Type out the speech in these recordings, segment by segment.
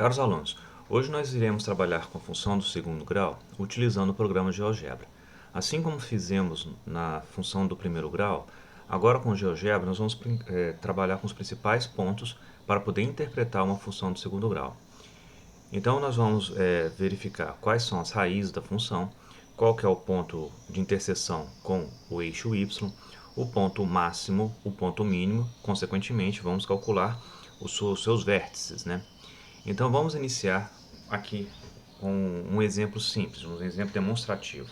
Caros alunos, hoje nós iremos trabalhar com a função do segundo grau utilizando o programa GeoGebra. Assim como fizemos na função do primeiro grau, agora com o GeoGebra nós vamos trabalhar com os principais pontos para poder interpretar uma função do segundo grau. Então nós vamos verificar quais são as raízes da função, qual que é o ponto de interseção com o eixo y, o ponto máximo, o ponto mínimo, consequentemente vamos calcular os seus vértices, né? Então vamos iniciar aqui com um exemplo simples, um exemplo demonstrativo.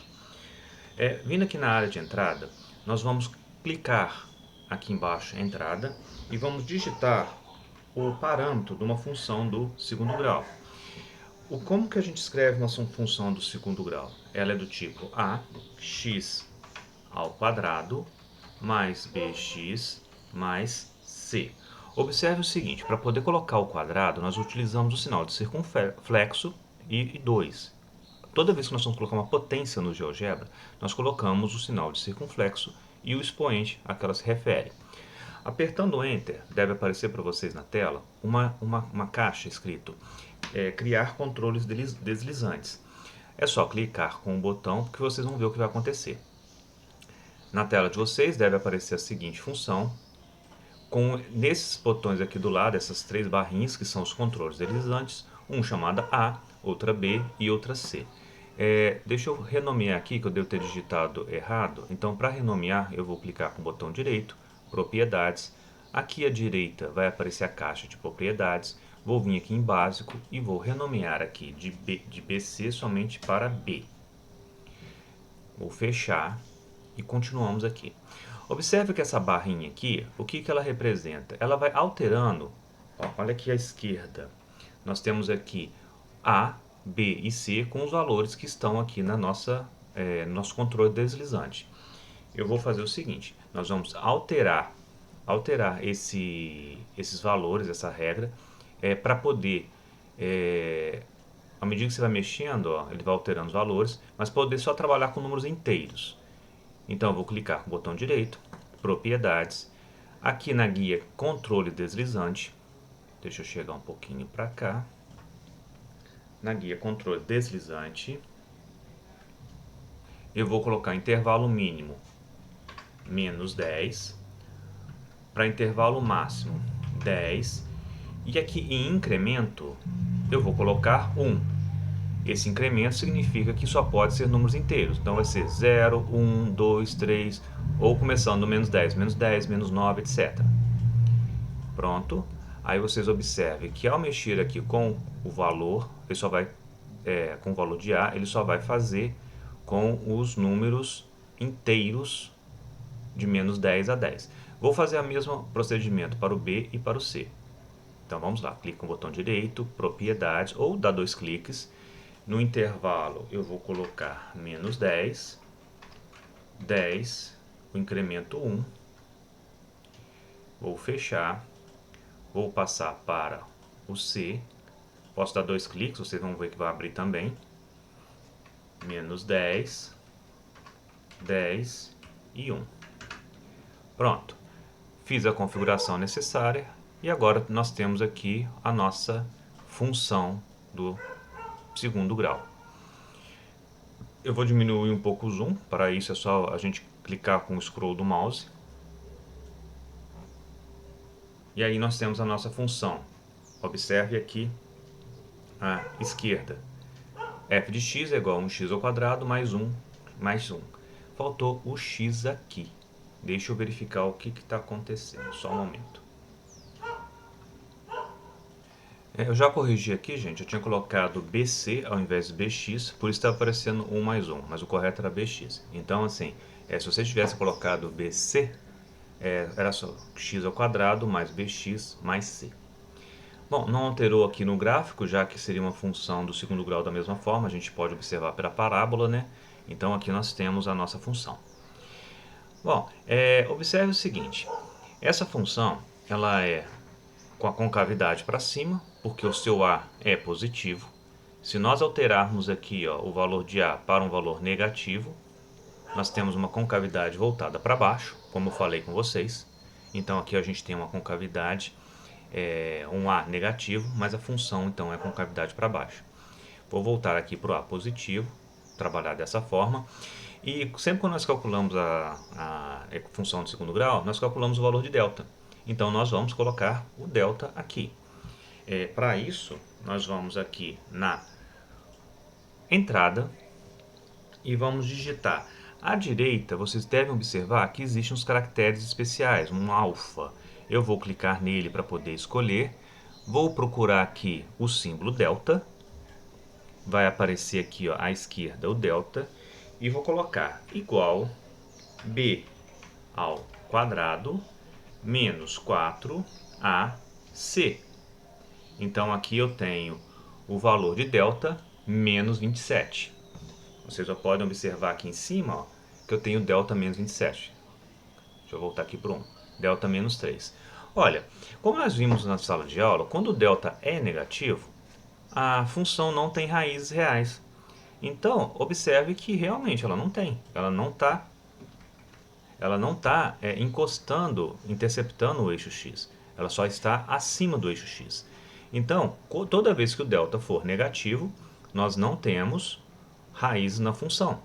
Vindo aqui na área de entrada, nós vamos clicar aqui embaixo entrada e vamos digitar o parâmetro de uma função do segundo grau. Como que a gente escreve uma função do segundo grau? Ela é do tipo ax ao quadrado mais bx mais c. Observe o seguinte, para poder colocar o quadrado, nós utilizamos o sinal de circunflexo e 2. Toda vez que nós vamos colocar uma potência no GeoGebra, nós colocamos o sinal de circunflexo e o expoente a que ela se refere. Apertando o Enter, deve aparecer para vocês na tela uma caixa escrito criar controles deslizantes. É só clicar com o botão que vocês vão ver o que vai acontecer. Na tela de vocês deve aparecer a seguinte função, com nesses botões aqui do lado, essas três barrinhas que são os controles deslizantes, um chamado A, outra B e outra C. Deixa eu renomear aqui, que eu devo ter digitado errado. Então, para renomear, eu vou clicar com o botão direito, propriedades. Aqui à direita vai aparecer a caixa de propriedades. Vou vir aqui em básico e vou renomear aqui de BC somente para B. Vou fechar e continuamos aqui. Observe que essa barrinha aqui, o que ela representa? Ela vai alterando, olha aqui à esquerda, nós temos aqui A, B e C com os valores que estão aqui na nosso controle deslizante. Eu vou fazer o seguinte, nós vamos alterar esses valores, essa regra, para poder, à medida que você vai mexendo, ele vai alterando os valores, mas poder só trabalhar com números inteiros. Então eu vou clicar com o botão direito, propriedades, aqui na guia controle deslizante, deixa eu chegar um pouquinho para cá, na guia controle deslizante, eu vou colocar intervalo mínimo menos 10, para intervalo máximo 10, e aqui em incremento eu vou colocar 1. Esse incremento significa que só pode ser números inteiros. Então vai ser 0, 1, 2, 3, ou começando no menos 10, menos 9, etc. Pronto. Aí vocês observem que ao mexer aqui com o valor, ele só vai, com o valor de A, ele só vai fazer com os números inteiros de menos 10 a 10. Vou fazer o mesmo procedimento para o B e para o C. Então vamos lá, clique com o botão direito, propriedades, ou dá 2 cliques. No intervalo eu vou colocar menos 10, 10, o incremento 1, vou fechar, vou passar para o C, posso dar 2 cliques, vocês vão ver que vai abrir também, menos 10, 10 e 1. Pronto, fiz a configuração necessária e agora nós temos aqui a nossa função do segundo grau. Eu vou diminuir um pouco o zoom, para isso é só a gente clicar com o scroll do mouse. E aí nós temos a nossa função. Observe aqui à esquerda. f de x é igual a 1x ao quadrado mais 1 mais 1. Faltou o x aqui. Deixa eu verificar o que está acontecendo, só um momento. Eu já corrigi aqui, gente, eu tinha colocado BC ao invés de BX, por isso está aparecendo 1 mais 1, mas o correto era BX. Então, assim, se você tivesse colocado BC, era só x ao quadrado mais BX mais C. Bom, não alterou aqui no gráfico, já que seria uma função do segundo grau da mesma forma, a gente pode observar pela parábola, né? Então aqui nós temos a nossa função. Bom, observe o seguinte, essa função, ela é com a concavidade para cima, porque o seu A é positivo. Se nós alterarmos aqui o valor de A para um valor negativo, nós temos uma concavidade voltada para baixo, como eu falei com vocês. Então aqui a gente tem uma concavidade um A negativo, mas a função então é concavidade para baixo. Vou voltar aqui para o A positivo, trabalhar dessa forma. E sempre quando nós calculamos a função de segundo grau, nós calculamos o valor de delta. Então nós vamos colocar o delta aqui. Para isso, nós vamos aqui na entrada e vamos digitar. À direita, vocês devem observar que existem uns caracteres especiais, um alfa. Eu vou clicar nele para poder escolher. Vou procurar aqui o símbolo delta. Vai aparecer aqui, ó, à esquerda o delta. E vou colocar igual b ao quadrado menos 4ac. Então aqui eu tenho o valor de delta menos 27. Vocês já podem observar aqui em cima, ó, que eu tenho delta menos 27. Deixa eu voltar aqui para 1. Delta menos 3. Olha, como nós vimos na sala de aula, quando o delta é negativo, a função não tem raízes reais. Então, observe que realmente ela não tem. Ela não está encostando, interceptando o eixo x. Ela só está acima do eixo x. Então, toda vez que o delta for negativo, nós não temos raízes na função.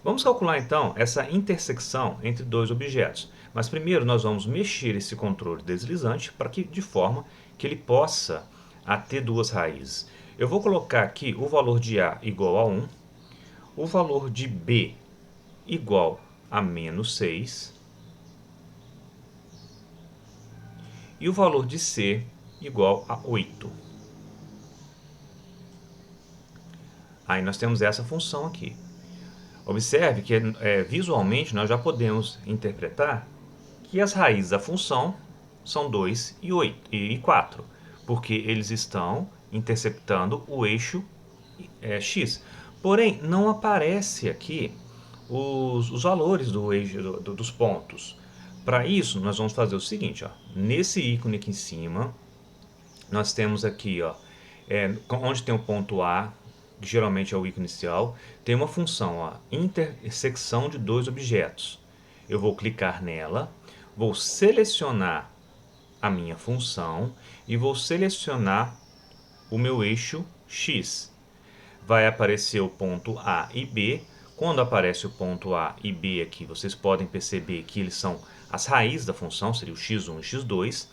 Vamos calcular então essa intersecção entre dois objetos. Mas primeiro nós vamos mexer esse controle deslizante para que, de forma que ele possa ter duas raízes. Eu vou colocar aqui o valor de A igual a 1, o valor de B igual a menos 6 e o valor de C igual a 8. Aí nós temos essa função aqui. Observe que visualmente nós já podemos interpretar que as raízes da função são 2 e 8 e 4, porque eles estão interceptando o eixo x. Porém, não aparece aqui os valores do eixo, dos pontos. Para isso, nós vamos fazer o seguinte, ó, nesse ícone aqui em cima, nós temos aqui, ó, onde tem o ponto A, que geralmente é o ícone inicial, tem uma função, ó, intersecção de dois objetos. Eu vou clicar nela, vou selecionar a minha função e vou selecionar o meu eixo x. Vai aparecer o ponto A e B. Quando aparece o ponto A e B aqui, vocês podem perceber que eles são as raízes da função, seria o x1 e x2.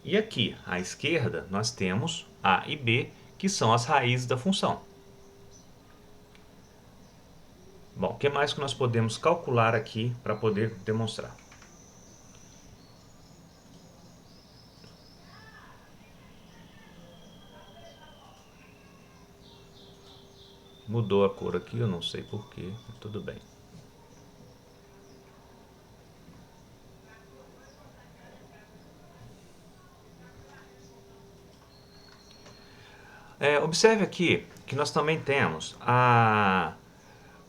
E aqui, à esquerda, nós temos A e B, que são as raízes da função. Bom, o que mais que nós podemos calcular aqui para poder demonstrar? Mudou a cor aqui, eu não sei porquê, mas tudo bem. Observe aqui que nós também temos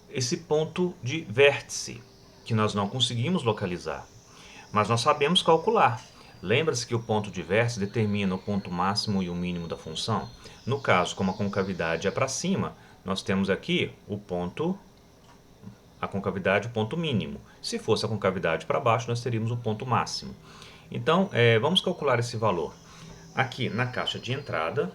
esse ponto de vértice, que nós não conseguimos localizar, mas nós sabemos calcular. Lembra-se que o ponto de vértice determina o ponto máximo e o mínimo da função? No caso, como a concavidade é para cima, nós temos aqui a concavidade, o ponto mínimo. Se fosse a concavidade para baixo, nós teríamos o ponto máximo. Então, vamos calcular esse valor. Aqui na caixa de entrada,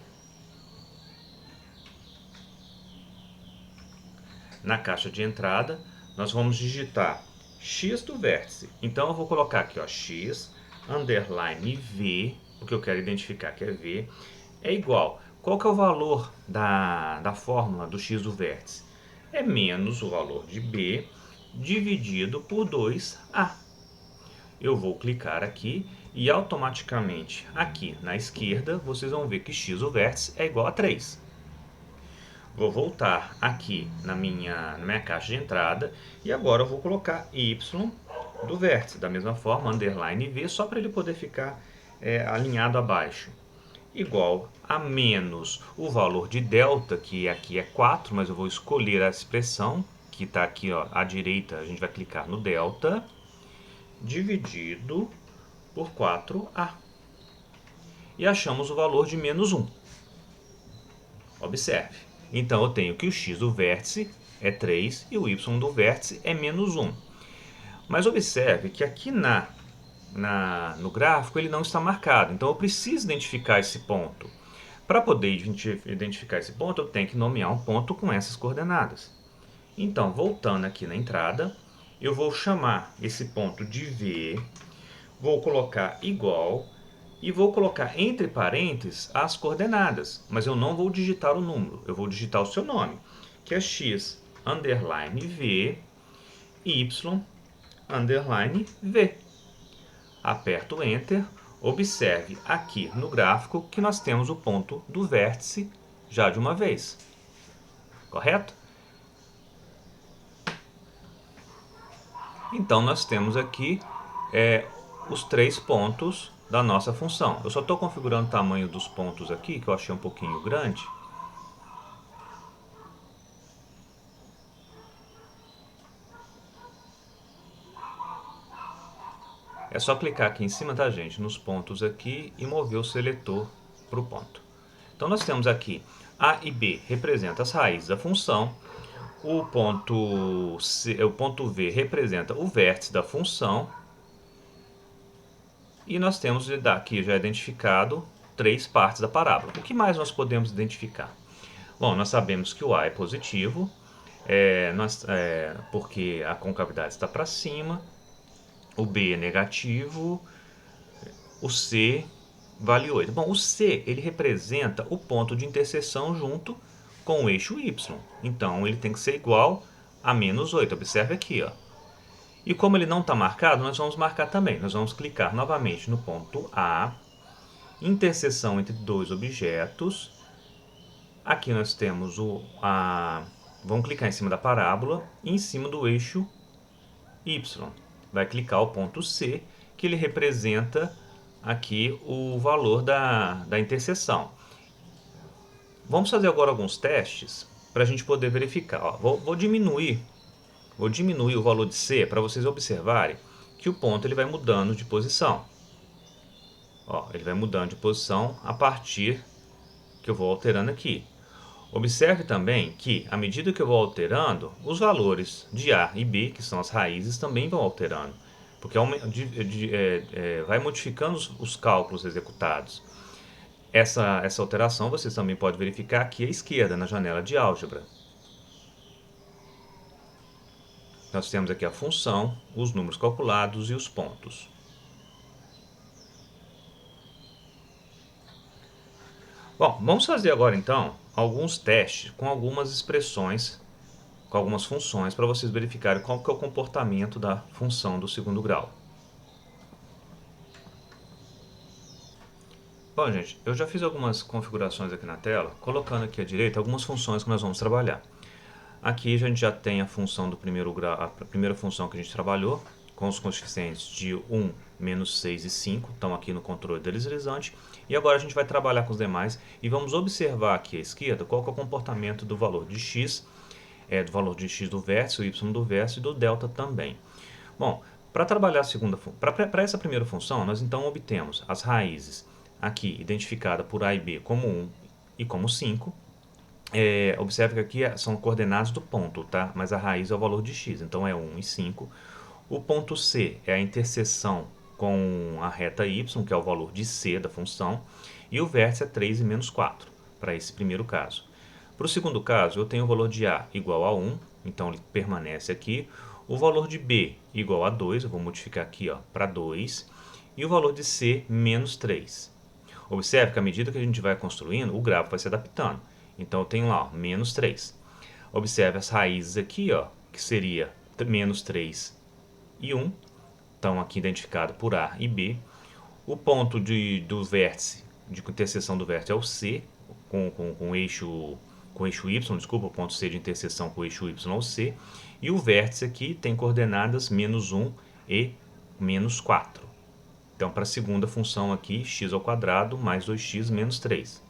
nós vamos digitar x do vértice. Então eu vou colocar aqui, ó, x underline v, porque eu quero identificar que é v, é igual. Qual que é o valor da fórmula do x do vértice? É menos o valor de b dividido por 2a. Eu vou clicar aqui e automaticamente aqui na esquerda vocês vão ver que x do vértice é igual a 3. Vou voltar aqui na minha caixa de entrada e agora eu vou colocar y do vértice, da mesma forma, underline v, só para ele poder ficar alinhado abaixo. Igual a menos o valor de delta, que aqui é 4, mas eu vou escolher a expressão, que está aqui, ó, à direita, a gente vai clicar no delta, dividido por 4a. E achamos o valor de menos 1. Observe. Então eu tenho que o x do vértice é 3 e o y do vértice é menos 1. Mas observe que aqui na no gráfico ele não está marcado. Então eu preciso identificar esse ponto. Para poder identificar esse ponto, eu tenho que nomear um ponto com essas coordenadas. Então, voltando aqui na entrada, eu vou chamar esse ponto de V, vou colocar igual e vou colocar entre parênteses as coordenadas, mas eu não vou digitar o número, eu vou digitar o seu nome, que é x underline v y underline v. Aperto Enter. Observe aqui no gráfico que nós temos o ponto do vértice já de uma vez. Correto? Então nós temos aqui os 3 pontos da nossa função. Eu só estou configurando o tamanho dos pontos aqui, que eu achei um pouquinho grande. É só clicar aqui em cima, tá, gente, nos pontos aqui e mover o seletor para o ponto. Então nós temos aqui A e B representam as raízes da função, o ponto V representa o vértice da função, e nós temos aqui já identificado 3 partes da parábola. O que mais nós podemos identificar? Bom, nós sabemos que o A é positivo, porque a concavidade está para cima, o B é negativo, o C vale 8. Bom, o C ele representa o ponto de interseção junto com o eixo Y. Então ele tem que ser igual a menos 8. Observe aqui, ó. E como ele não está marcado, nós vamos marcar também. Nós vamos clicar novamente no ponto A, interseção entre dois objetos. Aqui nós temos vamos clicar em cima da parábola e em cima do eixo Y. Vai clicar o ponto C, que ele representa aqui o valor da interseção. Vamos fazer agora alguns testes para a gente poder verificar. Ó, vou diminuir o valor de C para vocês observarem que o ponto ele vai mudando de posição. Ó, ele vai mudando de posição a partir que eu vou alterando aqui. Observe também que, à medida que eu vou alterando, os valores de A e B, que são as raízes, também vão alterando, porque vai modificando os cálculos executados. Essa alteração vocês também podem verificar aqui à esquerda, na janela de álgebra. Nós temos aqui a função, os números calculados e os pontos. Bom, vamos fazer agora então alguns testes com algumas expressões, com algumas funções, para vocês verificarem qual que é o comportamento da função do segundo grau. Bom, gente, eu já fiz algumas configurações aqui na tela, colocando aqui à direita algumas funções que nós vamos trabalhar. Aqui a gente já tem a função do primeiro grau, a primeira função que a gente trabalhou, com os coeficientes de 1, menos 6 e 5, estão aqui no controle deslizante. E agora a gente vai trabalhar com os demais e vamos observar aqui à esquerda qual que é o comportamento do valor de x, do valor de x do vértice, o y do vértice e do delta também. Bom, para trabalhar para essa primeira função, nós então obtemos as raízes aqui identificada por a e b como 1 e como 5. Observe que aqui são coordenadas do ponto, tá? Mas a raiz é o valor de x, então é 1 e 5. O ponto C é a interseção com a reta y, que é o valor de c da função, e o vértice é 3 e menos 4, para esse primeiro caso. Para o segundo caso, eu tenho o valor de A igual a 1, então ele permanece aqui. O valor de B igual a 2, eu vou modificar aqui para 2, e o valor de C menos 3. Observe que à medida que a gente vai construindo, o gráfico vai se adaptando. Então eu tenho lá, menos 3. Observe as raízes aqui, que seria menos 3 e 1. Estão aqui identificados por A e B. O ponto do vértice, de interseção do vértice é o C, com o eixo Y, desculpa, o ponto C de interseção com o eixo Y é o C. E o vértice aqui tem coordenadas menos 1 e menos 4. Então, para a segunda função aqui, x ao quadrado mais 2x menos 3.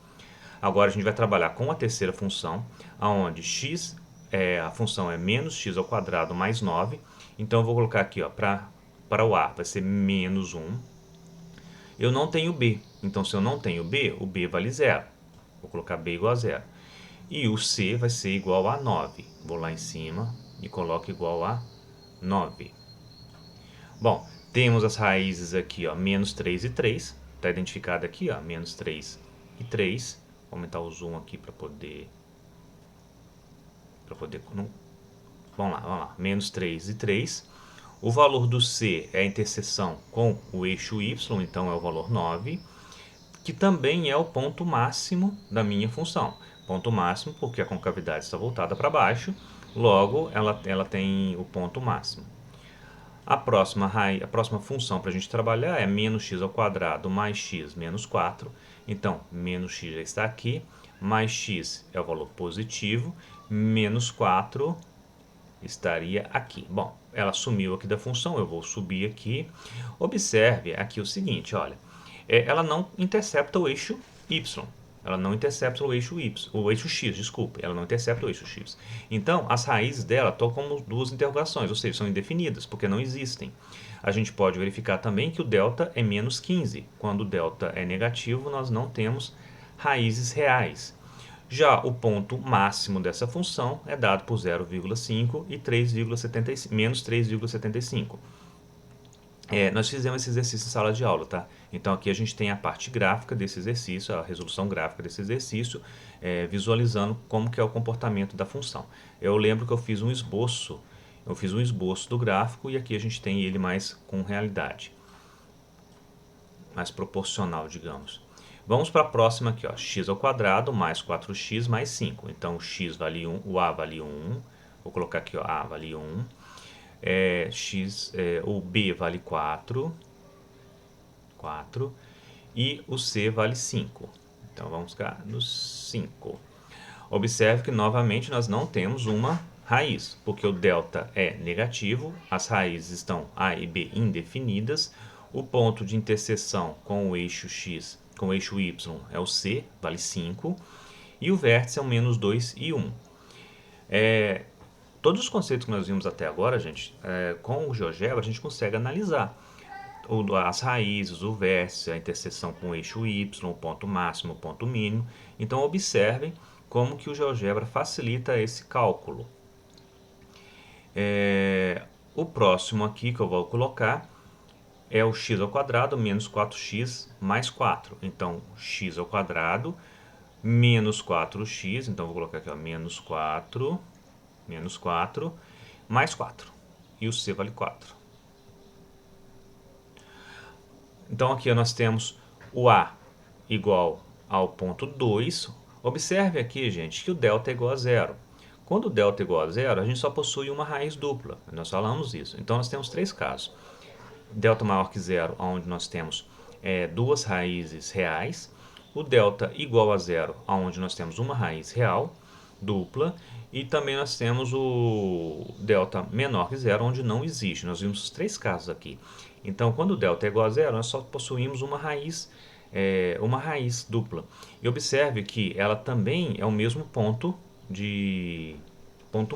Agora a gente vai trabalhar com a terceira função, onde a função é menos x ao quadrado mais 9. Então eu vou colocar aqui, para o A vai ser menos 1. Eu não tenho B, então se eu não tenho B, o B vale 0. Vou colocar B igual a 0. E o C vai ser igual a 9. Vou lá em cima e coloco igual a 9. Bom, Temos as raízes aqui, ó, menos 3 e 3. Está identificado aqui, ó, menos 3 e 3. Vou aumentar o zoom aqui para poder... Não, vamos lá. Menos 3 e 3. O valor do C é a interseção com o eixo Y, então é o valor 9, que também é o ponto máximo da minha função. Ponto máximo porque a concavidade está voltada para baixo, logo ela tem o ponto máximo. A próxima função para a gente trabalhar é menos x ao quadrado mais x menos 4. Então, menos x já está aqui, mais x é o valor positivo, menos 4 estaria aqui. Bom, ela sumiu aqui da função, eu vou subir aqui. Observe aqui o seguinte, olha, ela não intercepta o eixo y. Ela não intercepta o eixo x, desculpe, ela não intercepta o eixo x. Então, as raízes dela estão como duas interrogações, ou seja, são indefinidas, porque não existem. A gente pode verificar também que o delta é menos 15. Quando o delta é negativo, nós não temos raízes reais. Já o ponto máximo dessa função é dado por 0,5 e menos 3,75. Nós fizemos esse exercício em sala de aula, tá? Então aqui a gente tem a parte gráfica desse exercício, a resolução gráfica desse exercício, visualizando como que é o comportamento da função. Eu lembro que eu fiz um esboço do gráfico e aqui a gente tem ele mais com realidade, mais proporcional, digamos. Vamos para a próxima aqui, ó, x ao quadrado mais 4x mais 5. Então o x vale 1, o a vale 1, vou colocar aqui, ó, a vale 1. O B vale 4, e o C vale 5. Então vamos ficar no 5. Observe que novamente nós não temos uma raiz, porque o delta é negativo, as raízes estão A e B indefinidas, o ponto de interseção com o eixo x, com o eixo y é o C, vale 5, e o vértice é o menos 2 e 1. Todos os conceitos que nós vimos até agora, gente, com o GeoGebra a gente consegue analisar as raízes, o vértice, a interseção com o eixo y, o ponto máximo, o ponto mínimo. Então observem como que o GeoGebra facilita esse cálculo. O próximo aqui que eu vou colocar é o x ao quadrado menos 4x mais 4. Então, x ao quadrado menos 4x, então vou colocar aqui, ó, menos 4 mais 4. E o c vale 4. Então aqui nós temos o A igual ao ponto 2. Observe aqui, gente, que o delta é igual a zero. Quando o delta é igual a zero, a gente só possui uma raiz dupla. Nós falamos isso. Então nós temos três casos. Delta maior que zero, onde nós temos duas raízes reais. O delta igual a zero, onde nós temos uma raiz real, dupla. E também nós temos o delta menor que zero, onde não existe. Nós vimos os três casos aqui. Então, quando o delta é igual a zero, nós só possuímos uma raiz dupla. E observe que ela também é o mesmo ponto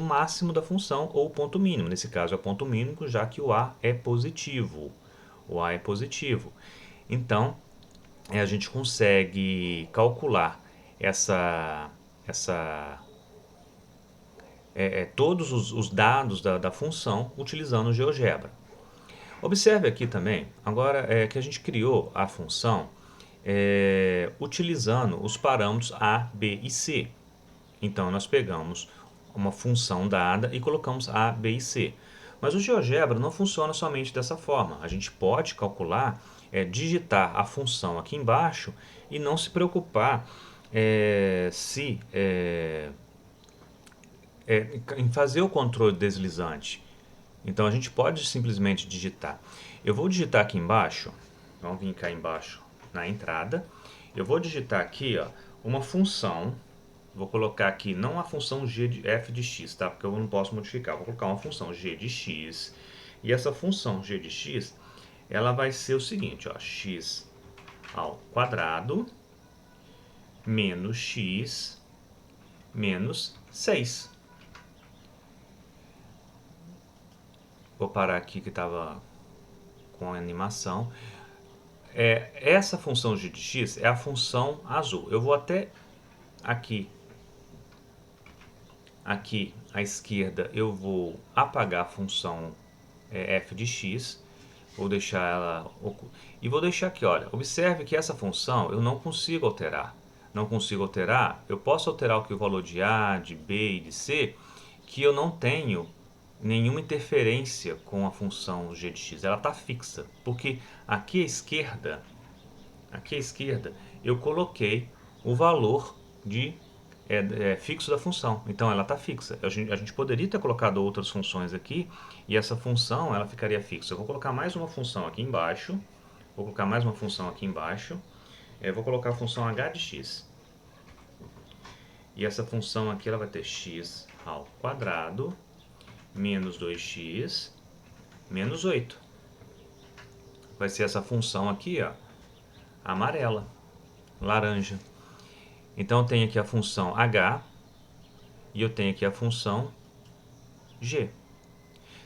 máximo da função ou ponto mínimo. Nesse caso é o ponto mínimo, já que o A é positivo. O A é positivo. Então, a gente consegue calcular todos os dados da função utilizando o GeoGebra. Observe aqui também, agora que a gente criou a função utilizando os parâmetros A, B e C. Então, nós pegamos uma função dada e colocamos A, B e C. Mas o GeoGebra não funciona somente dessa forma. A gente pode calcular, digitar a função aqui embaixo e não se preocupar em fazer o controle deslizante. Então a gente pode simplesmente digitar. Eu vou digitar aqui embaixo, vamos vir cá embaixo na entrada. Eu vou digitar aqui, ó, uma função. Vou colocar aqui não a função g de f de x, tá? Porque eu não posso modificar. Vou colocar uma função g de x. E essa função g de x, ela vai ser o seguinte, ó, x ao quadrado menos x menos 6. Vou parar aqui que estava com a animação. Essa função g de x é a função azul. Eu vou até aqui à esquerda, eu vou apagar a função f de x. Vou deixar ela... E vou deixar aqui, olha, observe que essa função eu não consigo alterar. Não consigo alterar, eu posso alterar o valor de A, de B e de C, que eu não tenho nenhuma interferência com a função g de x. Ela está fixa, porque aqui à esquerda, eu coloquei o valor fixo da função. Então ela está fixa. A gente poderia ter colocado outras funções aqui e essa função ela ficaria fixa. Eu vou colocar mais uma função aqui embaixo. Vou colocar mais uma função aqui embaixo. Vou colocar a função h de x. E essa função aqui ela vai ter x ao quadrado menos 2x menos 8. Vai ser essa função aqui, ó, amarela, laranja. Então eu tenho aqui a função h e eu tenho aqui a função g.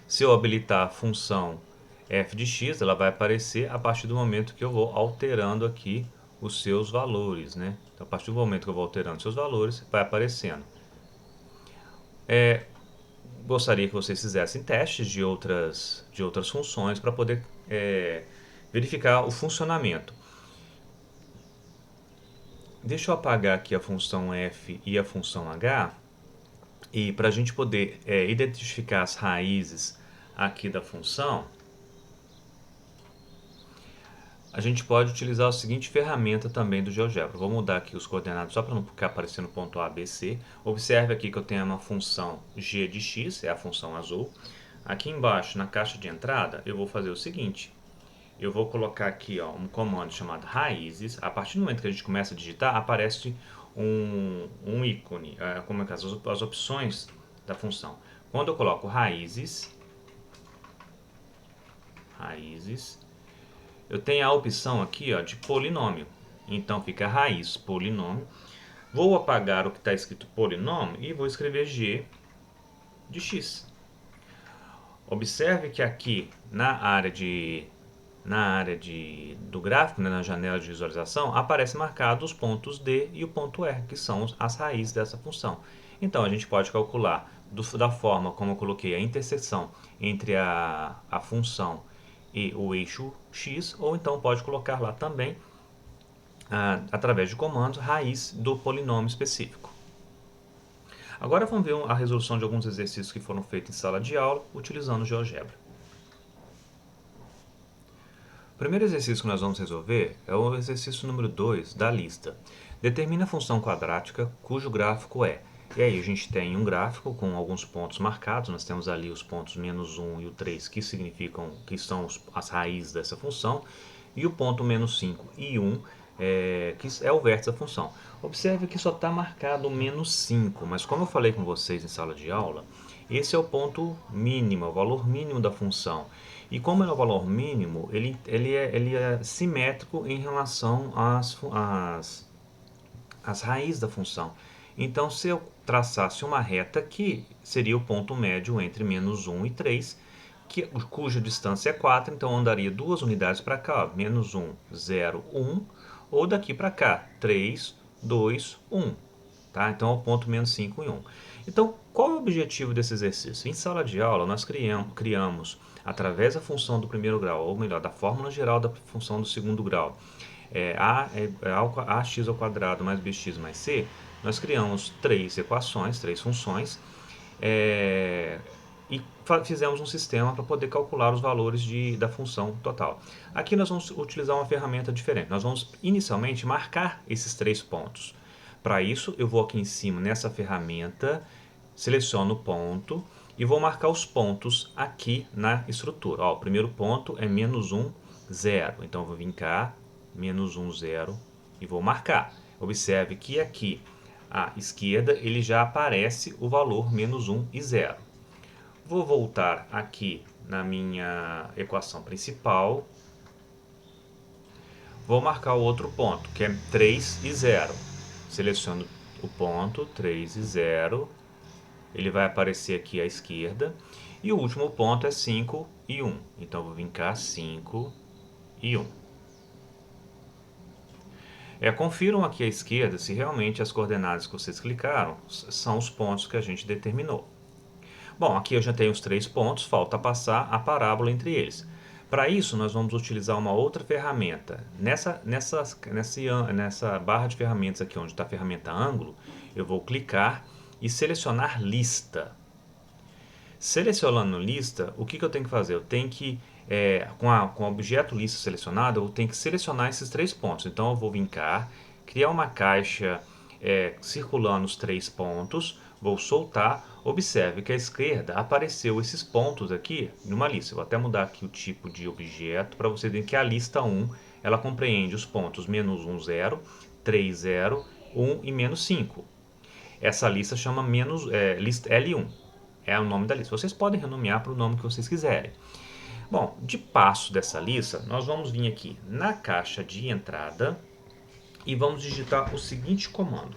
Se eu habilitar a função f de x, ela vai aparecer a partir do momento que eu vou alterando aqui os seus valores, né? Então, a partir do momento que eu vou alterando os seus valores, vai aparecendo. Gostaria que vocês fizessem testes de outras funções para poder verificar o funcionamento. Deixa eu apagar aqui a função f e a função h. E para a gente poder identificar as raízes aqui da função, a gente pode utilizar a seguinte ferramenta também do GeoGebra. Vou mudar aqui os coordenados só para não ficar aparecendo ponto A, B, C. Observe aqui que eu tenho uma função g de x, é a função azul. Aqui embaixo, na caixa de entrada, eu vou fazer o seguinte. Eu vou colocar aqui um comando chamado raízes. A partir do momento que a gente começa a digitar, aparece um ícone, como é que as opções da função. Quando eu coloco raízes, eu tenho a opção aqui de polinômio. Então fica raiz polinômio. Vou apagar o que está escrito polinômio e vou escrever g de x. Observe que aqui na área do gráfico, né, na janela de visualização, aparece marcado os pontos D e o ponto R, que são as raízes dessa função. Então a gente pode calcular da forma como eu coloquei a interseção entre a função e o eixo x, ou então pode colocar lá também, através de comandos, raiz do polinômio específico. Agora vamos ver a resolução de alguns exercícios que foram feitos em sala de aula utilizando o GeoGebra. O primeiro exercício que nós vamos resolver é o exercício número 2 da lista. Determina a função quadrática cujo gráfico é. E aí a gente tem um gráfico com alguns pontos marcados, nós temos ali os pontos menos 1 e o 3 que significam que são as raízes dessa função, e o ponto menos 5 e 1 que é o vértice da função. Observe que só está marcado o menos 5, mas como eu falei com vocês em sala de aula, esse é o ponto mínimo, o valor mínimo da função. E como ele é o valor mínimo, ele é simétrico em relação às raízes da função. Então, se eu traçasse uma reta aqui, seria o ponto médio entre menos 1 e 3, cuja distância é 4, então eu andaria 2 unidades para cá, menos 1, 0, 1, ou daqui para cá, 3, 2, 1. Tá? Então é o ponto menos 5 e 1. Então, qual é o objetivo desse exercício? Em sala de aula, nós criamos através da função do primeiro grau, ou melhor, da fórmula geral da função do segundo grau, ax ao quadrado mais bx mais c, nós criamos três equações, três funções, e fizemos um sistema para poder calcular os valores da função total. Aqui nós vamos utilizar uma ferramenta diferente. Nós vamos inicialmente marcar esses 3 pontos. Para isso, eu vou aqui em cima nessa ferramenta, seleciono o ponto e vou marcar os pontos aqui na estrutura. O primeiro ponto é menos 1, 0. Então eu vou vir cá, menos 1, 0 e vou marcar. Observe que aqui à esquerda ele já aparece o valor menos 1 e 0. Vou voltar aqui na minha equação principal. Vou marcar o outro ponto, que é 3 e 0. Seleciono o ponto, 3 e 0. Ele vai aparecer aqui à esquerda. E o último ponto é 5 e 1. Então, eu vou vir cá, 5 e 1. Confiram aqui à esquerda se realmente as coordenadas que vocês clicaram são os pontos que a gente determinou. Bom, aqui eu já tenho os 3 pontos, falta passar a parábola entre eles. Para isso, nós vamos utilizar uma outra ferramenta. Nessa barra de ferramentas aqui, onde está a ferramenta ângulo, eu vou clicar e selecionar lista. Selecionando lista, o que eu tenho que fazer? Eu tenho que, com o objeto lista selecionado, eu tenho que selecionar esses 3 pontos. Então eu vou vir cá, criar uma caixa circulando os 3 pontos, vou soltar. Observe que à esquerda apareceu esses pontos aqui numa lista. Eu vou até mudar aqui o tipo de objeto para você ver que a lista 1 ela compreende os pontos menos 1, 0, 3, 0, 1 e menos 5. Essa lista chama lista L1. É o nome da lista. Vocês podem renomear para o nome que vocês quiserem. Bom, de passo dessa lista, nós vamos vir aqui na caixa de entrada e vamos digitar o seguinte comando.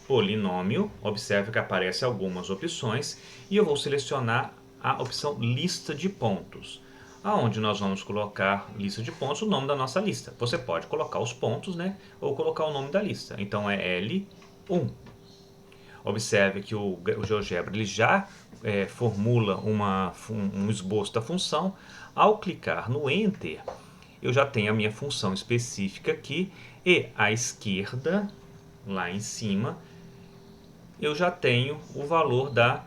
Polinômio, observe que aparece algumas opções e eu vou selecionar a opção lista de pontos, aonde nós vamos colocar lista de pontos, o nome da nossa lista. Você pode colocar os pontos, né, ou colocar o nome da lista. Então é L1. Observe que o GeoGebra ele já formula um esboço da função. Ao clicar no Enter, eu já tenho a minha função específica aqui e à esquerda, lá em cima, eu já tenho o valor da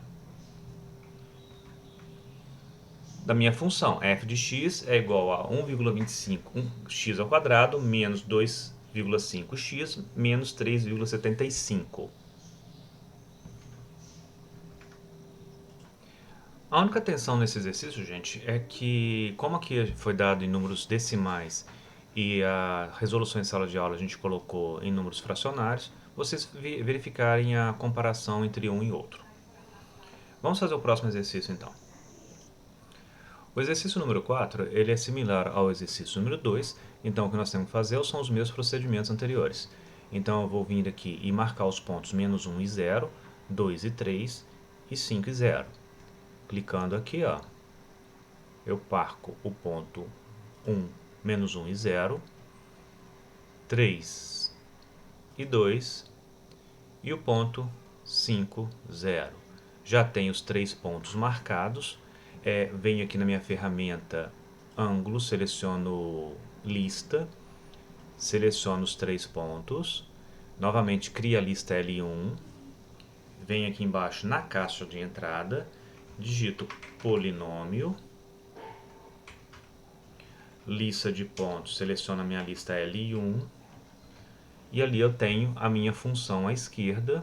minha função. f de x é igual a 1,25 x ao quadrado menos 2,5x menos 3,75. A única atenção nesse exercício, gente, é que como aqui foi dado em números decimais e a resolução em sala de aula a gente colocou em números fracionários, vocês verificarem a comparação entre um e outro. Vamos fazer o próximo exercício então. O exercício número 4 ele é similar ao exercício número 2, então o que nós temos que fazer são os mesmos procedimentos anteriores. Então eu vou vir aqui e marcar os pontos menos 1 e 0, 2 e 3 e 5 e 0. Clicando aqui, ó, eu parco o ponto 1, menos 1 e 0, 3 e 2 e o ponto 5, 0. Já tenho os 3 pontos marcados. Venho aqui na minha ferramenta ângulo, seleciono lista, seleciono os 3 pontos, novamente crio a lista L1, venho aqui embaixo na caixa de entrada, digito polinômio, lista de pontos, seleciono a minha lista L1 e ali eu tenho a minha função à esquerda,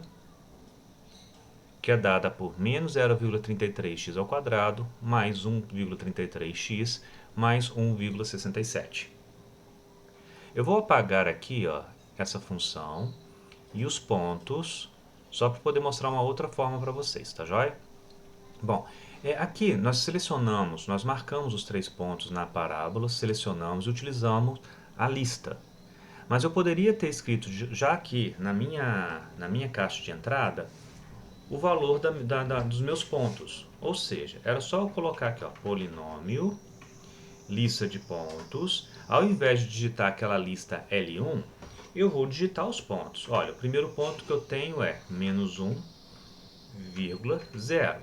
que é dada por menos 0,33x ao quadrado mais 1,33x mais 1,67. Eu vou apagar aqui, ó, essa função e os pontos, só para poder mostrar uma outra forma para vocês, tá joia? Bom, aqui nós selecionamos, nós marcamos os 3 pontos na parábola, selecionamos e utilizamos a lista. Mas eu poderia ter escrito já aqui na minha caixa de entrada o valor dos meus pontos. Ou seja, era só eu colocar aqui, ó, polinômio, lista de pontos. Ao invés de digitar aquela lista L1, eu vou digitar os pontos. Olha, o primeiro ponto que eu tenho é menos 1,0.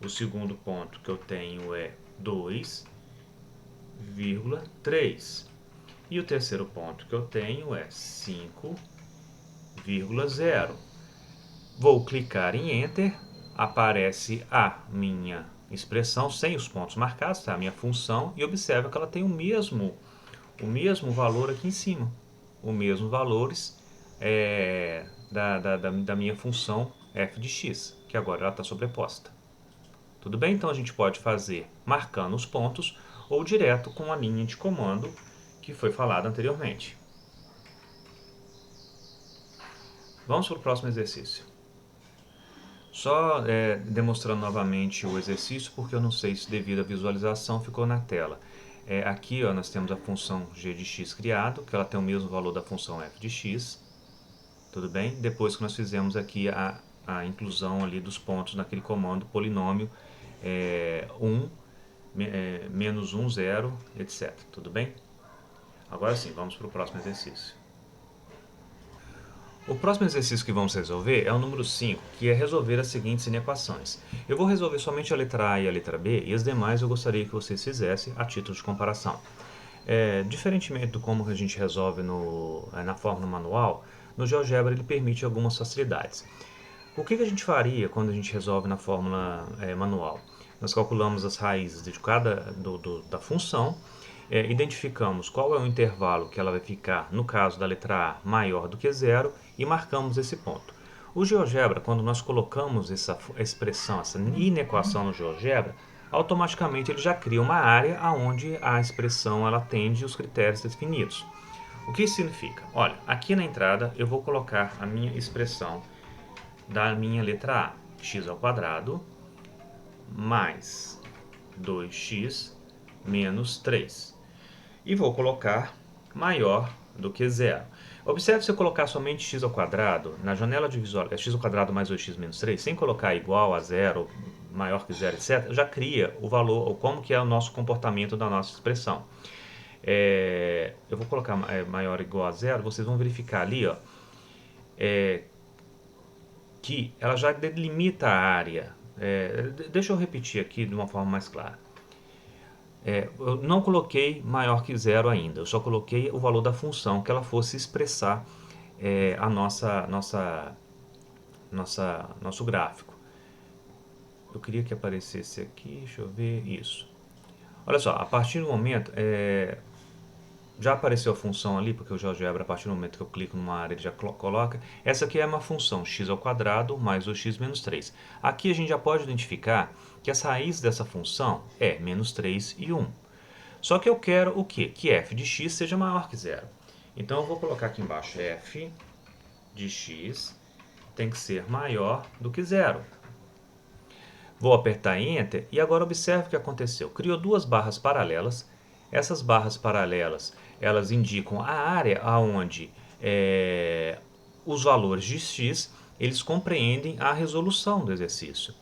O segundo ponto que eu tenho é 2,3. E o terceiro ponto que eu tenho é 5,0. Vou clicar em Enter, aparece a minha expressão sem os pontos marcados, tá? A minha função, e observa que ela tem o mesmo valor aqui em cima. Os mesmos valores da minha função f de x, que agora ela está sobreposta. Tudo bem? Então a gente pode fazer marcando os pontos ou direto com a linha de comando que foi falada anteriormente. Vamos para o próximo exercício. Só demonstrando novamente o exercício, porque eu não sei se devido à visualização ficou na tela. Aqui ó, nós temos a função g de x criado, que ela tem o mesmo valor da função f de x. Tudo bem? Depois que nós fizemos aqui a inclusão ali dos pontos naquele comando polinômio 1, menos 1, 0, etc. Tudo bem? Agora sim, vamos para o próximo exercício. O próximo exercício que vamos resolver é o número 5, que é resolver as seguintes inequações. Eu vou resolver somente a letra A e a letra B, e as demais eu gostaria que vocês fizessem a título de comparação. Diferentemente do como a gente resolve na fórmula manual, no GeoGebra ele permite algumas facilidades. O que a gente faria quando a gente resolve na fórmula manual? Nós calculamos as raízes de da função, identificamos qual é o intervalo que ela vai ficar, no caso da letra A, maior do que zero, e marcamos esse ponto. O GeoGebra, quando nós colocamos essa expressão, essa inequação no GeoGebra, automaticamente ele já cria uma área onde a expressão ela atende os critérios definidos. O que isso significa? Olha, aqui na entrada eu vou colocar a minha expressão da minha letra A, x ao quadrado mais 2x menos 3. E vou colocar maior do que zero. Observe, se eu colocar somente x ao quadrado, na janela divisória é x ao quadrado mais 2x menos 3, sem colocar igual a zero, maior que zero, etc., já cria o valor, ou como que é o nosso comportamento da nossa expressão. Eu vou colocar maior ou igual a zero, vocês vão verificar ali, ó, que ela já delimita a área. Deixa eu repetir aqui de uma forma mais clara. Eu não coloquei maior que zero ainda, eu só coloquei o valor da função que ela fosse expressar a nosso gráfico. Eu queria que aparecesse aqui, deixa eu ver, isso. Olha só, a partir do momento, já apareceu a função ali, porque o GeoGebra, a partir do momento que eu clico numa área, ele já coloca. Essa aqui é uma função x ao quadrado mais 2x menos 3. Aqui a gente já pode identificar que as raízes dessa função é menos 3 e 1. Só que eu quero o quê? Que f de x seja maior que zero. Então eu vou colocar aqui embaixo f de x tem que ser maior do que zero. Vou apertar Enter e agora observe o que aconteceu. Criou duas barras paralelas. Essas barras paralelas, elas indicam a área onde os valores de x, eles compreendem a resolução do exercício.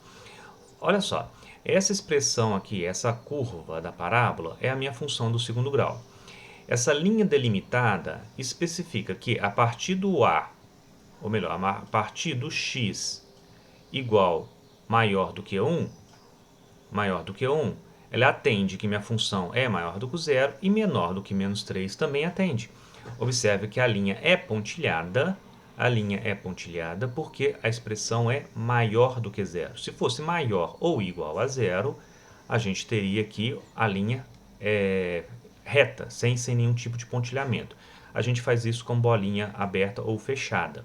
Olha só, essa expressão aqui, essa curva da parábola, é a minha função do segundo grau. Essa linha delimitada especifica que a partir do A, ou melhor, a partir do x igual maior do que 1, ela atende que minha função é maior do que zero e menor do que menos 3 também atende. Observe que a linha é pontilhada porque a expressão é maior do que zero. Se fosse maior ou igual a zero, a gente teria aqui a linha reta, sem nenhum tipo de pontilhamento. A gente faz isso com bolinha aberta ou fechada.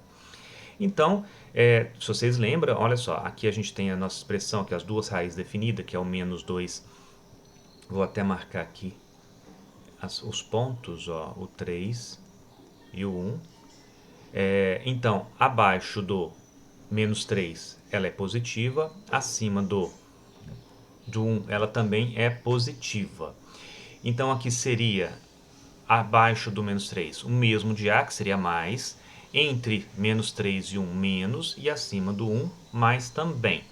Então, se vocês lembram, olha só, aqui a gente tem a nossa expressão, que é as duas raízes definidas, que é o menos 2. Vou até marcar aqui os pontos, ó, o 3 e o 1. Então, abaixo do menos 3, ela é positiva, acima do 1, ela também é positiva. Então, aqui seria, abaixo do menos 3, o mesmo de A, que seria mais, entre menos 3 e 1, menos, e acima do 1, mais também.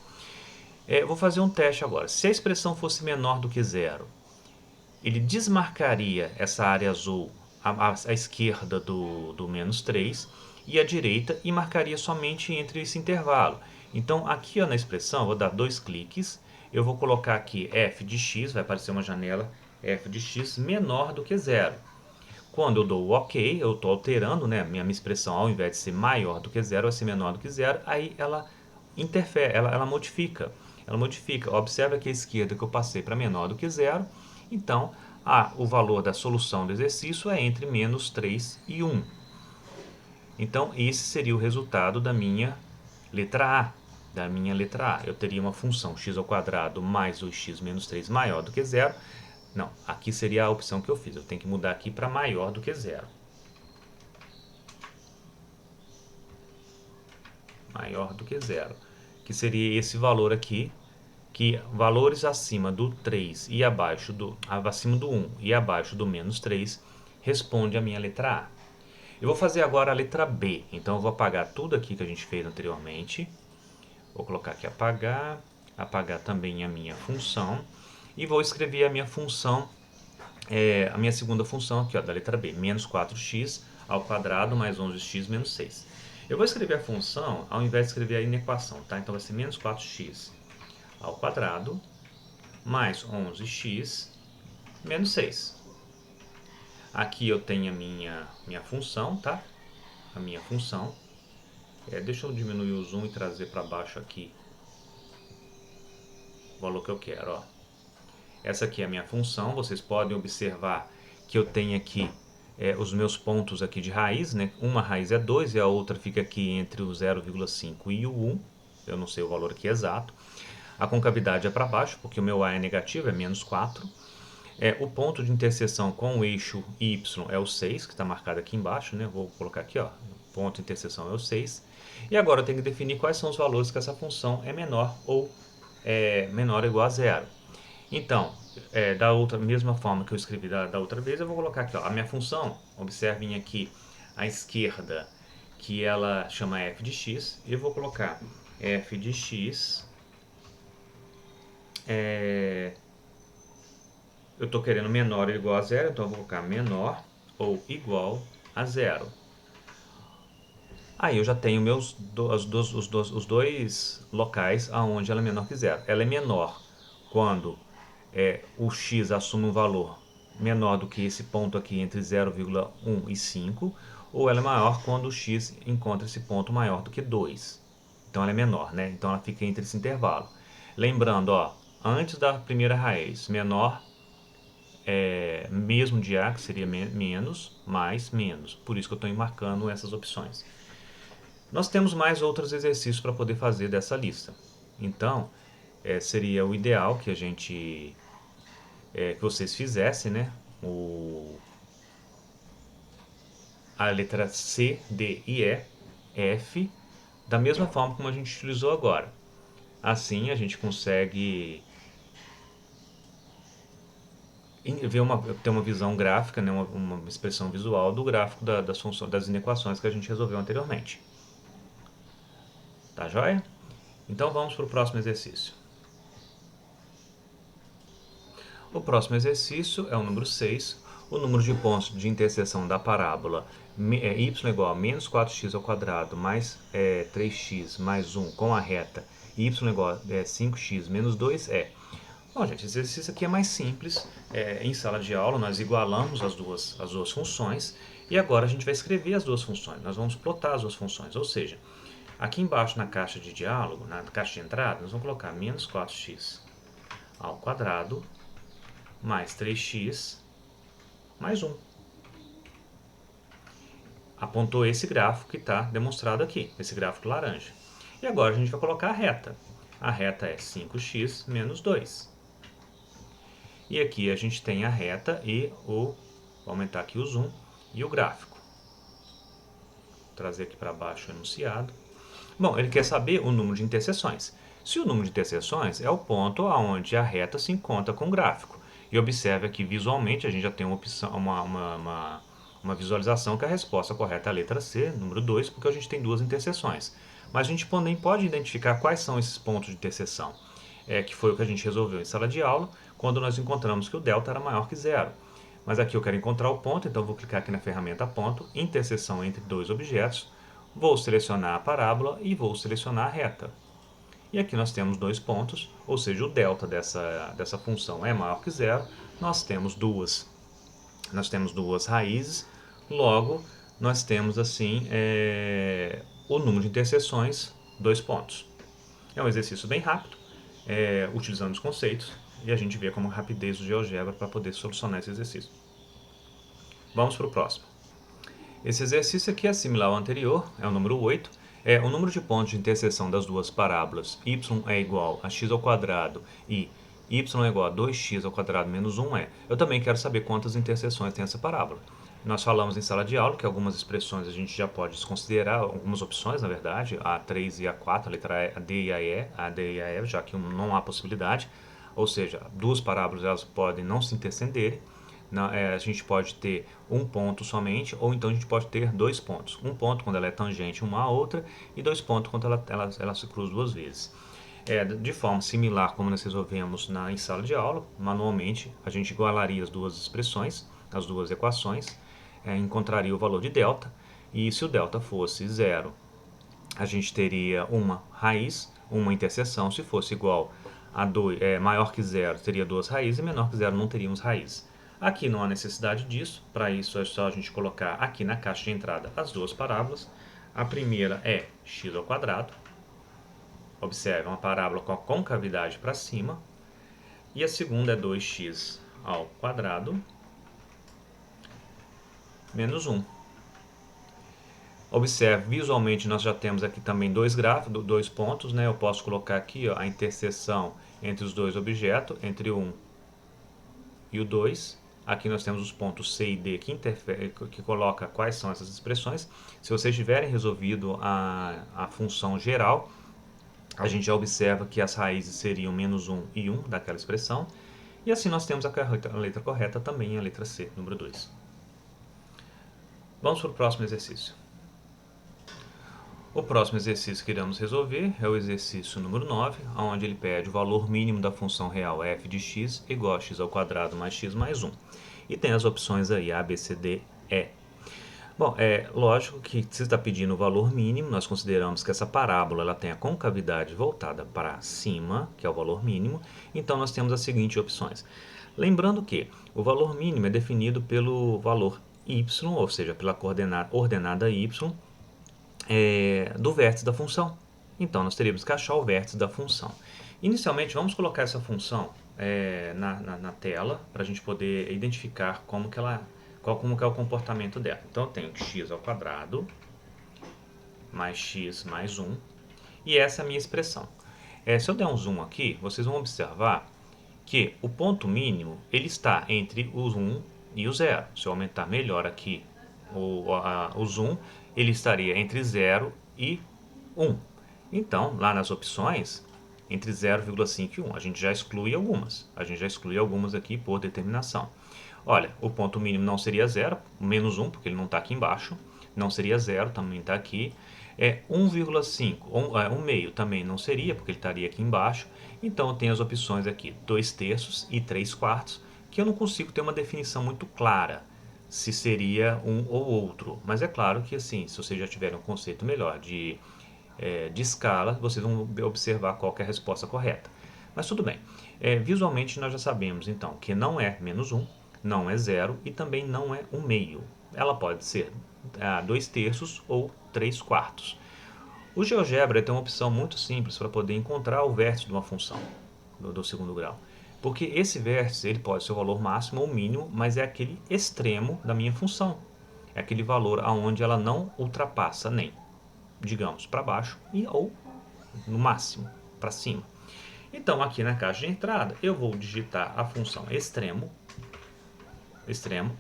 Vou fazer um teste agora. Se a expressão fosse menor do que zero, ele desmarcaria essa área azul à esquerda do menos 3 e à direita e marcaria somente entre esse intervalo. Então, aqui na expressão, vou dar 2 cliques, eu vou colocar aqui f de x, vai aparecer uma janela f de x menor do que zero. Quando eu dou o OK, eu estou alterando, né, minha expressão, ao invés de ser maior do que zero, vai ser menor do que zero, aí ela interfere, ela modifica. Observe aqui à esquerda que eu passei para menor do que zero, então o valor da solução do exercício é entre menos 3 e 1. Então esse seria o resultado da minha letra A. Eu teria uma função x ao quadrado mais 2x menos 3 maior do que zero. Não, aqui seria a opção que eu fiz. Eu tenho que mudar aqui para maior do que zero. Maior do que zero. Que seria esse valor aqui, que valores acima do 3 e acima do 1 e abaixo do menos 3 responde a minha letra A. Eu vou fazer agora a letra B. Então eu vou apagar tudo aqui que a gente fez anteriormente. Vou colocar aqui apagar também a minha função. E vou escrever a minha função, a minha segunda função aqui, ó, da letra B, menos 4x ao quadrado mais 11x menos 6. Eu vou escrever a função ao invés de escrever a inequação, tá? Então vai ser menos 4x ao quadrado mais 11x menos 6. Aqui eu tenho a minha função, tá? A minha função. Deixa eu diminuir o zoom e trazer para baixo aqui o valor que eu quero, ó. Essa aqui é a minha função. Vocês podem observar que eu tenho aqui os meus pontos aqui de raiz, né? Uma raiz é 2 e a outra fica aqui entre o 0,5 e o 1. Eu não sei o valor aqui exato. A concavidade é para baixo, porque o meu A é negativo, é menos 4. O ponto de interseção com o eixo Y é o 6, que está marcado aqui embaixo, né? Vou colocar aqui, ó, o ponto de interseção é o 6. E agora eu tenho que definir quais são os valores que essa função é menor ou menor ou igual a zero. Então, da mesma forma que eu escrevi da outra vez, eu vou colocar aqui, ó, a minha função. Observem aqui à esquerda que ela chama f de x, e eu vou colocar f de x. Eu estou querendo menor ou igual a zero, então eu vou colocar menor ou igual a zero. Aí eu já tenho os dois locais aonde ela é menor que zero. Ela é menor quando o x assume um valor menor do que esse ponto aqui entre 0,1 e 5, ou ela é maior quando o x encontra esse ponto maior do que 2. Então ela é menor, né? Então ela fica entre esse intervalo. Lembrando, ó, antes da primeira raiz, menor mesmo de A, que seria menos, mais menos. Por isso que eu estou marcando essas opções. Nós temos mais outros exercícios para poder fazer dessa lista. Então, seria o ideal que que vocês fizessem, né? A letra C, D e E, F, da mesma forma como a gente utilizou agora. Assim, a gente consegue ter uma visão gráfica, né? uma expressão visual do gráfico das funções, das inequações que a gente resolveu anteriormente. Tá joia? Então vamos para o próximo exercício. O próximo exercício é o número 6. O número de pontos de interseção da parábola y igual a menos 4x ao quadrado mais 3x mais 1 com a reta y igual a 5x menos 2 é... Bom, gente, esse exercício aqui é mais simples. Em sala de aula nós igualamos as duas funções e agora a gente vai escrever as duas funções. Nós vamos plotar as duas funções, ou seja, aqui embaixo na caixa de diálogo, na caixa de entrada, nós vamos colocar menos 4x ao quadrado mais 3x mais 1. Apontou esse gráfico que está demonstrado aqui, esse gráfico laranja. E agora a gente vai colocar a reta. A reta é 5x menos 2. E aqui a gente tem a reta e vou aumentar aqui o zoom, e o gráfico. Vou trazer aqui para baixo o enunciado. Bom, ele quer saber o número de interseções. Se o número de interseções é o ponto onde a reta se encontra com o gráfico. E observe aqui visualmente, a gente já tem uma visualização que a resposta correta é a letra C, número 2, porque a gente tem duas interseções. Mas a gente também pode identificar quais são esses pontos de interseção, que foi o que a gente resolveu em sala de aula, quando nós encontramos que o delta era maior que zero. Mas aqui eu quero encontrar o ponto, então eu vou clicar aqui na ferramenta ponto, interseção entre dois objetos, vou selecionar a parábola e vou selecionar a reta. E aqui nós temos dois pontos, ou seja, o delta dessa função é maior que zero. Nós temos duas raízes, logo nós temos assim o número de interseções, 2 pontos. É um exercício bem rápido, utilizando os conceitos, e a gente vê como rapidez do GeoGebra para poder solucionar esse exercício. Vamos para o próximo. Esse exercício aqui é similar ao anterior, é o número 8. O número de pontos de interseção das duas parábolas y é igual a x ao quadrado e y é igual a 2x ao quadrado menos 1 Eu também quero saber quantas interseções tem essa parábola. Nós falamos em sala de aula que algumas expressões a gente já pode desconsiderar, algumas opções, na verdade, a 3 e a 4, a letra A, D e a E, já que não há possibilidade, ou seja, duas parábolas elas podem não se intercenderem. A gente pode ter um ponto somente, ou então a gente pode ter 2 pontos. Um ponto quando ela é tangente uma à outra, e 2 pontos quando ela se cruza duas vezes. De forma similar como nós resolvemos em sala de aula, manualmente a gente igualaria as duas expressões, as duas equações, encontraria o valor de delta, e se o delta fosse zero a gente teria uma raiz, uma interseção. Se fosse igual a 2, maior que zero, teria duas raízes, e menor que zero não teríamos raiz. Aqui não há necessidade disso, para isso é só a gente colocar aqui na caixa de entrada as duas parábolas. A primeira é x ao quadrado, observe, uma parábola com a concavidade para cima, e a segunda é 2x ao quadrado menos 1. Observe, visualmente nós já temos aqui também dois gráficos, dois pontos, né? Eu posso colocar aqui ó, a interseção entre os dois objetos, entre o 1 e o 2. Aqui nós temos os pontos C e D que coloca quais são essas expressões. Se vocês tiverem resolvido a função geral, a gente já observa que as raízes seriam menos 1 e 1 daquela expressão. E assim nós temos a letra correta também, a letra C, número 2. Vamos para o próximo exercício. O próximo exercício que iremos resolver é o exercício número 9, onde ele pede o valor mínimo da função real f de x igual a x ao quadrado mais x mais 1. E tem as opções aí A, B, C, D, E. Bom, é lógico que se está pedindo o valor mínimo, nós consideramos que essa parábola ela tem a concavidade voltada para cima, que é o valor mínimo, então nós temos as seguintes opções. Lembrando que o valor mínimo é definido pelo valor y, ou seja, pela ordenada y, do vértice da função. Então, nós teríamos que achar o vértice da função. Inicialmente, vamos colocar essa função na tela para a gente poder identificar como que é o comportamento dela. Então, eu tenho x ao quadrado mais x mais 1 e essa é a minha expressão. Se eu der um zoom aqui, vocês vão observar que o ponto mínimo ele está entre o 1 e o 0. Se eu aumentar melhor aqui o zoom, ele estaria entre 0 e 1. Então, lá nas opções, entre 0,5 e 1, a gente já exclui algumas. A gente já exclui algumas aqui por determinação. Olha, o ponto mínimo não seria 0, menos 1, porque ele não está aqui embaixo. Não seria 0, também está aqui. 1,5, 1 meio também não seria, porque ele estaria aqui embaixo. Então, eu tenho as opções aqui, 2 terços e 3 quartos, que eu não consigo ter uma definição muito clara se seria um ou outro. Mas é claro que assim, se vocês já tiverem um conceito melhor de escala, vocês vão observar qual que é a resposta correta. Mas tudo bem. Visualmente nós já sabemos então que não é menos 1, não é 0 e também não é 1 meio. Ela pode ser 2 terços ou 3 quartos. O GeoGebra tem uma opção muito simples para poder encontrar o vértice de uma função do segundo grau. Porque esse vértice ele pode ser o valor máximo ou mínimo, mas é aquele extremo da minha função. É aquele valor aonde ela não ultrapassa nem, digamos, para baixo ou no máximo para cima. Então aqui na caixa de entrada eu vou digitar a função extremo.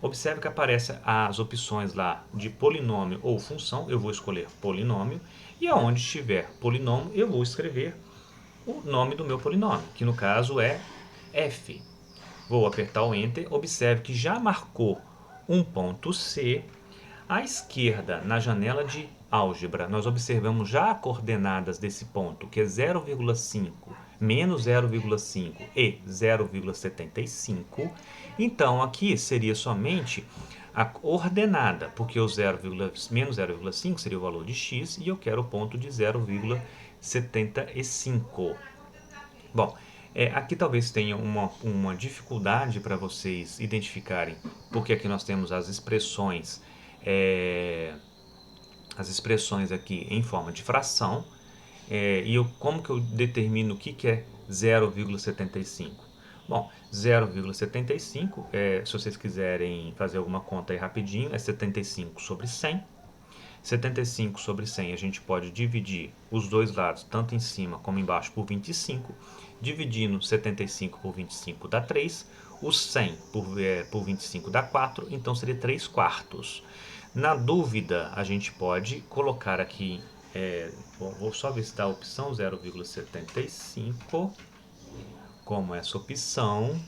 Observe que aparecem as opções lá de polinômio ou função. Eu vou escolher polinômio e aonde estiver polinômio eu vou escrever o nome do meu polinômio, que no caso é f. Vou apertar o Enter. Observe que já marcou um ponto C. À esquerda, na janela de álgebra, nós observamos já as coordenadas desse ponto, que é 0,5, menos 0,5 e 0,75. Então, aqui seria somente a ordenada, porque o menos 0,5 seria o valor de x e eu quero o ponto de 0,75. Bom, aqui talvez tenha uma dificuldade para vocês identificarem, porque aqui nós temos as expressões aqui em forma de fração, como que eu determino o que é 0,75? Bom, 0,75, se vocês quiserem fazer alguma conta aí rapidinho, é 75 sobre 100. 75 sobre 100 a gente pode dividir os dois lados, tanto em cima como embaixo, por 25. Dividindo 75 por 25 dá 3. O 100 por 25 dá 4, então seria 3 quartos. Na dúvida, a gente pode colocar aqui, vou só ver se dá a opção 0,75, como essa opção.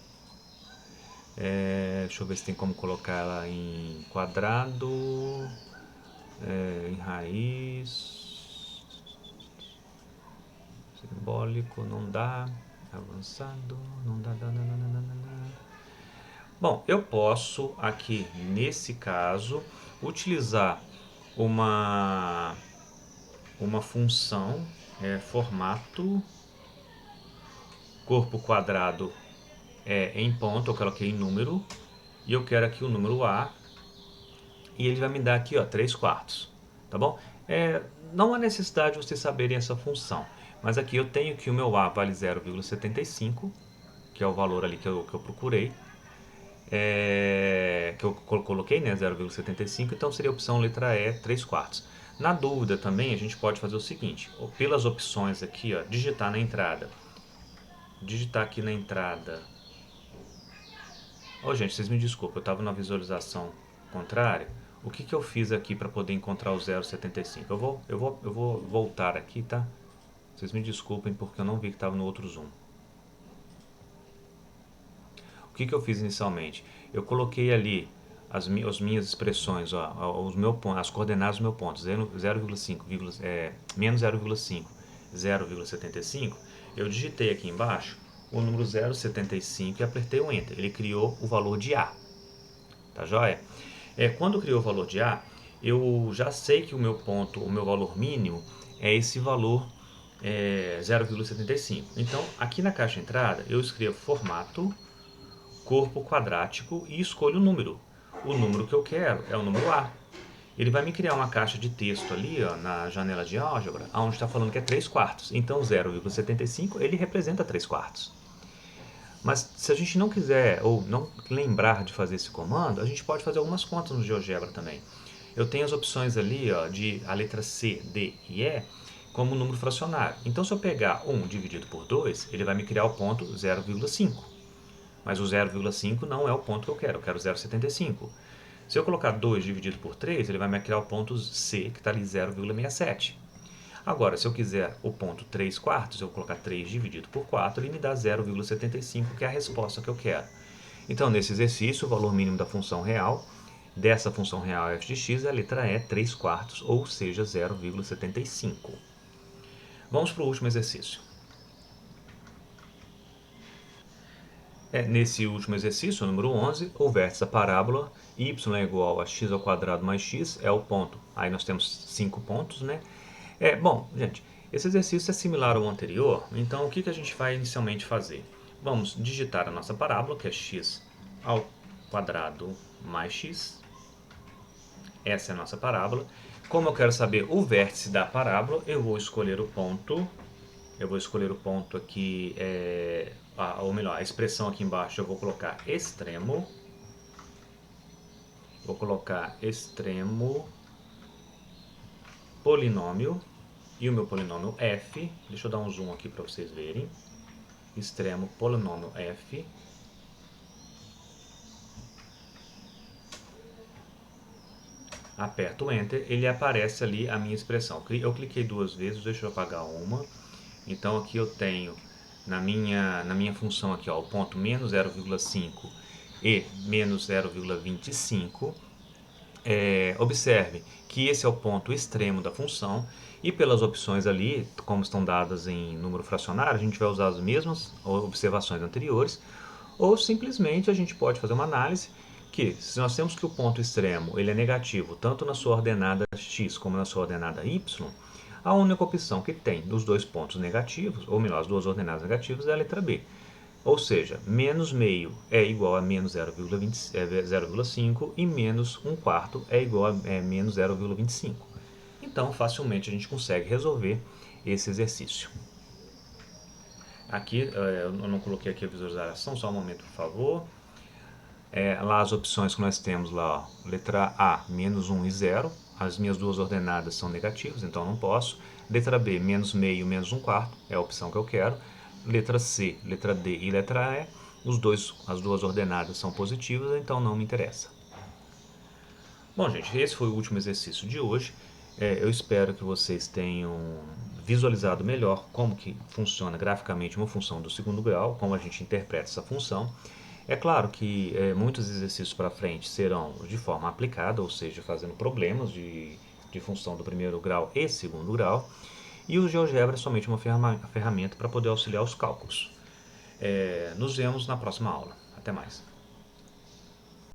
Deixa eu ver se tem como colocar ela em quadrado, em raiz, simbólico, não dá, avançado, não dá. Bom, eu posso aqui, nesse caso, utilizar uma uma função formato corpo quadrado em ponto, eu coloquei em número, e eu quero aqui o número A, e ele vai me dar aqui, ó, 3/4, tá bom? Não há necessidade de vocês saberem essa função, mas aqui eu tenho que o meu A vale 0,75, que é o valor ali que eu procurei, que eu coloquei, né, 0,75, então seria a opção letra E, 3/4. Na dúvida também, a gente pode fazer o seguinte, pelas opções aqui, ó, digitar aqui na entrada. Gente, vocês me desculpem, eu estava na visualização contrária. O que eu fiz aqui para poder encontrar o 0,75? Eu vou voltar aqui, tá? Vocês me desculpem porque eu não vi que estava no outro zoom. O que eu fiz inicialmente? Eu coloquei ali as minhas expressões, ó, as coordenadas do meu ponto, 0,5, menos 0,5, 0,75. Eu digitei aqui embaixo o número 0,75 e apertei o Enter. Ele criou o valor de A. Tá joia? Quando criou o valor de A, eu já sei que o meu ponto, o meu valor mínimo é esse valor 0,75. Então, aqui na caixa entrada, eu escrevo formato, corpo quadrático e escolho o número. O número que eu quero é o número A. Ele vai me criar uma caixa de texto ali, ó, na janela de álgebra, onde está falando que é 3/4. Então, 0,75 ele representa 3/4. Mas se a gente não quiser ou não lembrar de fazer esse comando, a gente pode fazer algumas contas no GeoGebra também. Eu tenho as opções ali, ó, de a letra C, D e E como número fracionário. Então, se eu pegar 1 dividido por 2, ele vai me criar o ponto 0,5. Mas o 0,5 não é o ponto que eu quero 0,75. Se eu colocar 2 dividido por 3, ele vai me criar o ponto C, que está ali 0,67. Agora, se eu quiser o ponto 3/4, eu vou colocar 3 dividido por 4, ele me dá 0,75, que é a resposta que eu quero. Então, nesse exercício, o valor mínimo da função real, dessa função real f de x, é a letra E, 3/4, ou seja, 0,75. Vamos para o último exercício. Nesse último exercício, número 11, o vértice da parábola y é igual a x ao quadrado mais x é o ponto. Aí nós temos 5 pontos, né? Bom, gente, esse exercício é similar ao anterior, então o que a gente vai inicialmente fazer? Vamos digitar a nossa parábola, que é x ao quadrado mais x. Essa é a nossa parábola. Como eu quero saber o vértice da parábola, eu vou escolher o ponto. Eu vou escolher o ponto aqui, ou melhor, a expressão aqui embaixo eu vou colocar extremo. Vou colocar extremo polinômio. E o meu polinômio f, deixa eu dar um zoom aqui para vocês verem. Extremo polinômio f. Aperto o Enter, ele aparece ali a minha expressão. Eu cliquei 2 vezes, deixa eu apagar uma. Então aqui eu tenho na minha função aqui, ó, o ponto menos 0,5 e menos 0,25. Observe que esse é o ponto extremo da função e pelas opções ali, como estão dadas em número fracionário, a gente vai usar as mesmas observações anteriores, ou simplesmente a gente pode fazer uma análise que, se nós temos que o ponto extremo ele é negativo tanto na sua ordenada x como na sua ordenada y, a única opção que tem dos dois pontos negativos, ou melhor, as duas ordenadas negativas, é a letra B. Ou seja, menos meio é igual a menos 0,5 e menos 1/4 é igual a menos 0,25. Então, facilmente a gente consegue resolver esse exercício. Aqui, eu não coloquei aqui a visualização, só um momento, por favor. Lá as opções que nós temos lá, ó, letra A, menos 1 e 0. As minhas duas ordenadas são negativas, então não posso. Letra B, menos meio, menos 1/4, é a opção que eu quero. Letra C, letra D e letra E, as duas ordenadas são positivas, então não me interessa. Bom, gente, esse foi o último exercício de hoje. Eu espero que vocês tenham visualizado melhor como que funciona graficamente uma função do segundo grau, como a gente interpreta essa função. É claro que muitos exercícios para frente serão de forma aplicada, ou seja, fazendo problemas de função do primeiro grau e segundo grau, e o GeoGebra é somente uma ferramenta para poder auxiliar os cálculos. Nos vemos na próxima aula. Até mais.